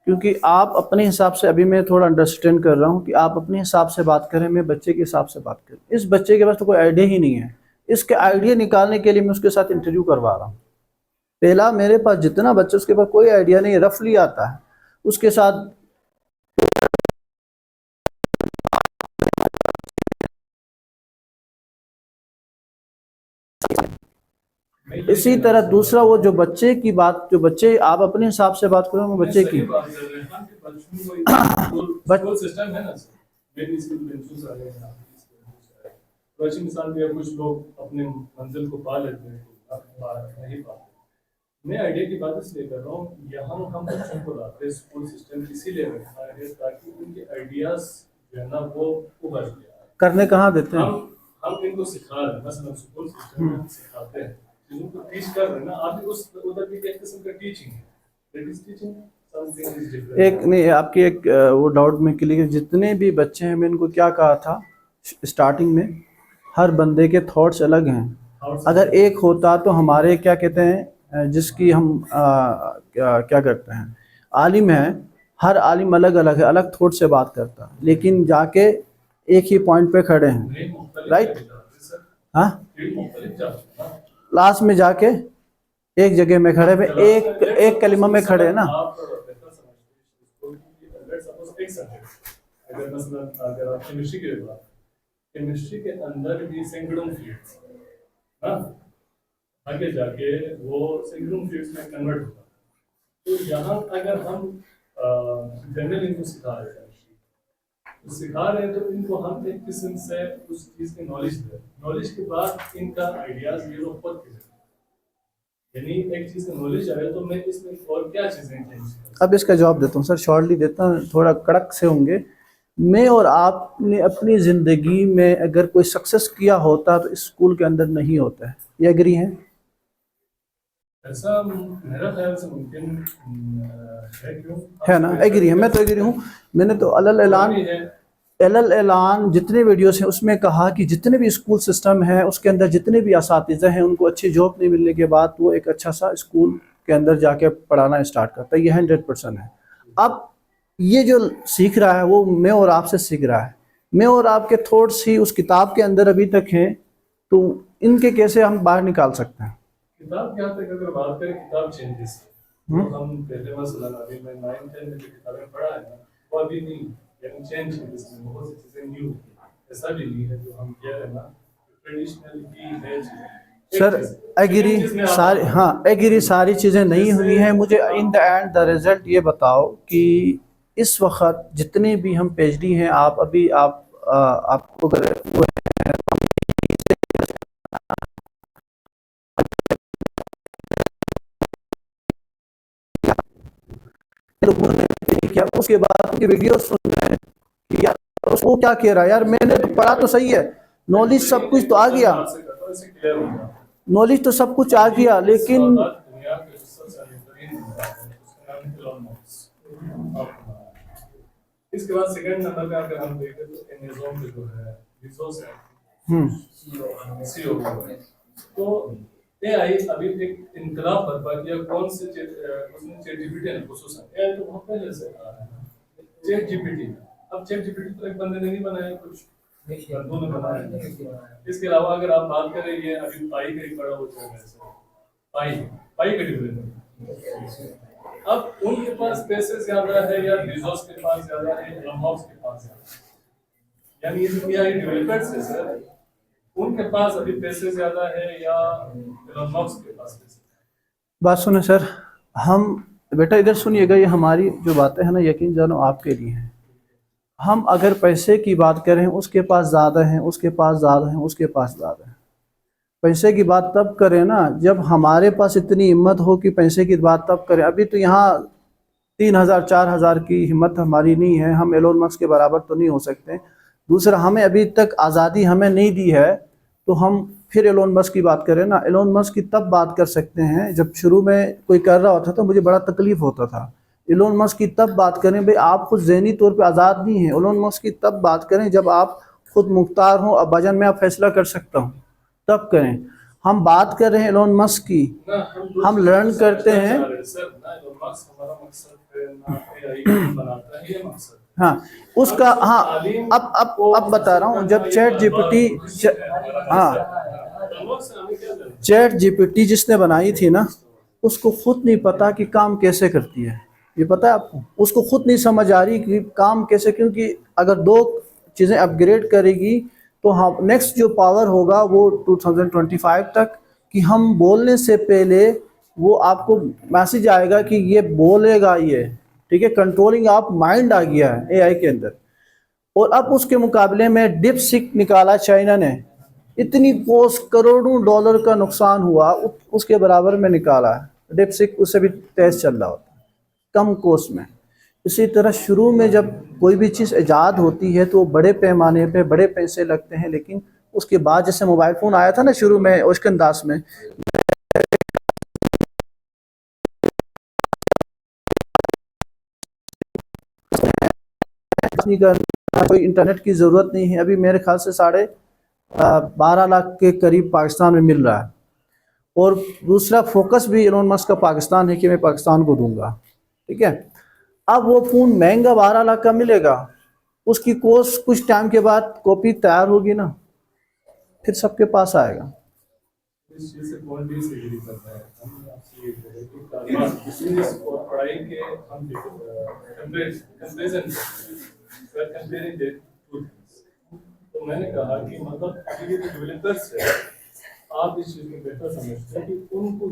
क्योंकि आप अपने हिसाब से, अभी मैं थोड़ा अंडरस्टैंड कर रहा हूँ कि आप अपने हिसाब से बात करें, मैं बच्चे के हिसाब से बात करें। इस बच्चे के पास तो कोई आइडिया ही नहीं है। इसके आइडिया निकालने के लिए मैं उसके साथ इंटरव्यू करवा रहा हूँ। पहला, मेरे पास जितना बच्चा, उसके पास कोई आइडिया नहीं, रफली आता है। उसके साथ इसी तरह दूसरा, वो जो बच्चे की बात, जो बच्चे आप अपने हिसाब से बात करो, वो बच्चे की स्कूल सिस्टम है ना सर, मेरी स्कूल बेंचेस आ गए हैं, तो अच्छी मिसाल भी है। कुछ लोग अपने मंजिल को पा लेते हैं, नहीं पाते। मैं आइडिया की बात इसलिए कर रहा हूँ, यहाँ हम बच्चों को लाते हैं, स्कूल सिस्टम इसीलिए रखा है ताकि उनके आइडियाज जो है ना वो उभर जाए। करने कहाँ देते हैं? हम इनको सिखा रहे हैं, मसलन स्कूल सिस्टम में हम सिखाते हैं, चीजों को टीच कर रहे हैं ना। आप उस उधर भी एक किस्म का टीचिंग है, that is teaching something is different. एक नहीं, आपकी एक वो डाउट में क्लियर, जितने भी बच्चे हैं, मैं इनको क्या कहा था स्टार्टिंग में, हर बंदे के थॉट्स अलग हैं। अगर एक होता तो हमारे क्या कहते हैं, जिसकी हम क्या करते हैं, आलिम है, हर आलिम अलग अलग है, अलग थॉट से बात करता, लेकिन जाके एक ही पॉइंट पे खड़े हैं, राइट? हाँ, लास्ट में जाके एक जगह में खड़े, में एक कलिमा में खड़े हैं ना। अगर आप केमिस्ट्री के अंदर भी सैकड़ों फील्ड्स, हाँ, आगे जाके वो सैकड़ों फील्ड्स में कन्वर्ट होगा। तो यहाँ अगर हम जनरल इनको सिखा रहे हैं, तो इनको हम एक किस्म से उस चीज की नॉलेज दें। नॉलेज के बाद इनका आइडियाज डेवलप होते हैं, यानी एक चीज का नॉलेज आए तो मैं इसमें और क्या चीजें चेंज। अब इसका जवाब देता हूँ सर, शॉर्टली देता हूँ, थोड़ा कड़क से होंगे। मैं और आपने अपनी ज़िंदगी में अगर कोई सक्सेस किया होता तो इस स्कूल के अंदर नहीं होता है, ये एग्री है? ऐसा मेरा ख्याल से मुमकिन है, क्यों है ना? एग्री है, मैं तो एग्री हूँ। मैंने तो अलल ऐलान जितने वीडियोस हैं उसमें कहा कि जितने भी स्कूल सिस्टम है उसके अंदर जितने भी असातिज़ा हैं, उनको अच्छी जॉब नहीं मिलने के बाद वो एक अच्छा सा स्कूल के अंदर जाके पढ़ाना स्टार्ट करता है। ये 100% है। अब ये जो सीख रहा है वो मैं और आपसे सीख रहा है। मैं और आपके थॉट्स ही उस किताब के अंदर अभी तक हैं, तो इनके कैसे हम बाहर निकाल सकते हैं? किताब के हद तक अगर बात करें, किताब चेंजेस तो हम पहले मसलन अभी मैं 9-10 में जो किताबें पढ़ा है ना, वो अभी नहीं, यानी चेंज है, इसमें बहुत सी चीजें न्यू। ऐसा भी नहीं है जो हम कह रहे हैं ना ट्रेडिशनल की है सर। एग्री सारी, हाँ एग्री सारी चीज़ें नहीं हुई हैं। मुझे in the end the result ये बताओ कि इस वक्त जितने भी हम पीएचडी हैं, आप अभी आपको वो लोगों ने क्या उसके बाद उनकी वीडियो सुन रहे हैं कि यार उसको क्या कह रहा है, यार मैंने तो पढ़ा तो सही है, नॉलेज सब कुछ तो आ गया, नॉलेज तो सब कुछ आ गया, लेकिन इसके बाद सेकंड नंबर पे अगर हम देखें तो एमेज़न पे जो है रिसोर्स है, सीओ तो एआई अभी एक इनकलाब बर्पा किया। कौन से उसने चैट जीपीटी ने खुसूसन, एआई तो बहुत पहले से आ रहा है, चैट जीपीटी। अब चैट जीपीटी तो एक बंदे ने नहीं बनाया, कुछ बंदों ने बनाया। इसके अलावा अगर आप बात करें, ये अभी पाई का एक बड़ा वो चल रहा है, पाई का डिवीजन। अब उनके पास पैसे ज्यादा है या रिसोर्स के पास ज्यादा है या लॉन्ग्स के पास ज्यादा है, यानी ये जो एआई डेवलपर्स है सर, उनके पास अभी पैसे ज्यादा है या लॉन्ग्स के पास पैसे। बात सुने सर, हम बेटा इधर सुनिएगा, ये हमारी जो बातें हैं ना, यकीन जानो आपके लिए हैं। हम अगर पैसे की बात करें, उसके पास ज़्यादा है, उसके पास ज़्यादा है, उसके पास ज़्यादा है। पैसे की बात तब करें ना जब हमारे पास इतनी हिम्मत हो कि पैसे की बात तब करें। अभी तो यहाँ 3,000 4,000 की हिम्मत हमारी नहीं है, हम एलोन मस्क के बराबर तो नहीं हो सकते। दूसरा, हमें अभी तक आज़ादी हमें नहीं दी है, तो हम फिर एलोन मस्क की बात करें ना, एलोन मस्क की तब बात कर सकते हैं जब शुरू में कोई कर रहा होता तो मुझे बड़ा तकलीफ होता था। एलोन मस्क की तब बात करें, भाई आप खुद ज़हनी तौर पे आज़ाद नहीं हैं। एलोन मस्क की तब बात करें जब आप खुद मुख्तार हों, अब वजन में आप फैसला कर सकता हूँ, तब करें। हम बात कर रहे हैं एलोन मस्क की, हम लर्न करते हैं। है ना AI बनाता है, ये मकसद है। हाँ उसका, हाँ अब बता रहा हूँ, जब चैट जीपीटी, हाँ चैट जीपीटी जिसने बनाई थी ना, उसको खुद नहीं पता कि काम कैसे करती है, ये पता है आपको, उसको खुद नहीं समझ आ रही कि काम कैसे, क्योंकि अगर दो चीज़ें अपग्रेड करेगी तो हाँ नेक्स्ट जो पावर होगा वो 2025 तक, कि हम बोलने से पहले वो आपको मैसेज आएगा कि ये बोलेगा ये, ठीक है, कंट्रोलिंग ऑफ माइंड आ गया है एआई के अंदर। और अब उसके मुकाबले में डिपसीक निकाला चाइना ने, इतनी कोस करोड़ों डॉलर का नुकसान हुआ, उसके बराबर में निकाला है डिपसीक, उससे भी तेज चल रहा होता है कम कोस्ट में। इसी तरह शुरू में जब कोई भी चीज़ ईजाद होती है तो बड़े पैमाने पे बड़े पैसे लगते हैं, लेकिन उसके बाद जैसे मोबाइल फ़ोन आया था ना शुरू में उसके अंदाज में, नहीं करना, कोई इंटरनेट की ज़रूरत नहीं है। अभी मेरे ख्याल से 12.5 लाख के करीब पाकिस्तान में मिल रहा है, और दूसरा फोकस भी इलोन मस्क का पाकिस्तान है कि मैं पाकिस्तान को दूंगा, ठीक है। अब वो फ़ोन महंगा 12 लाख का मिलेगा, उसकी कोस्ट कुछ टाइम के बाद कॉपी तैयार होगी ना, फिर सबके पास आएगा। इस चीज़ से कौन भी से एग्री करता है, हम आपसे ये कह रहे हैं कि तालिबान बिजनेस और पढ़ाई के हम comparison comparing the two things. तो मैंने कहा कि मतलब अभी ये जो डेवलपर्स है, आप इस चीज़ को बेहतर समझते हैं कि उनको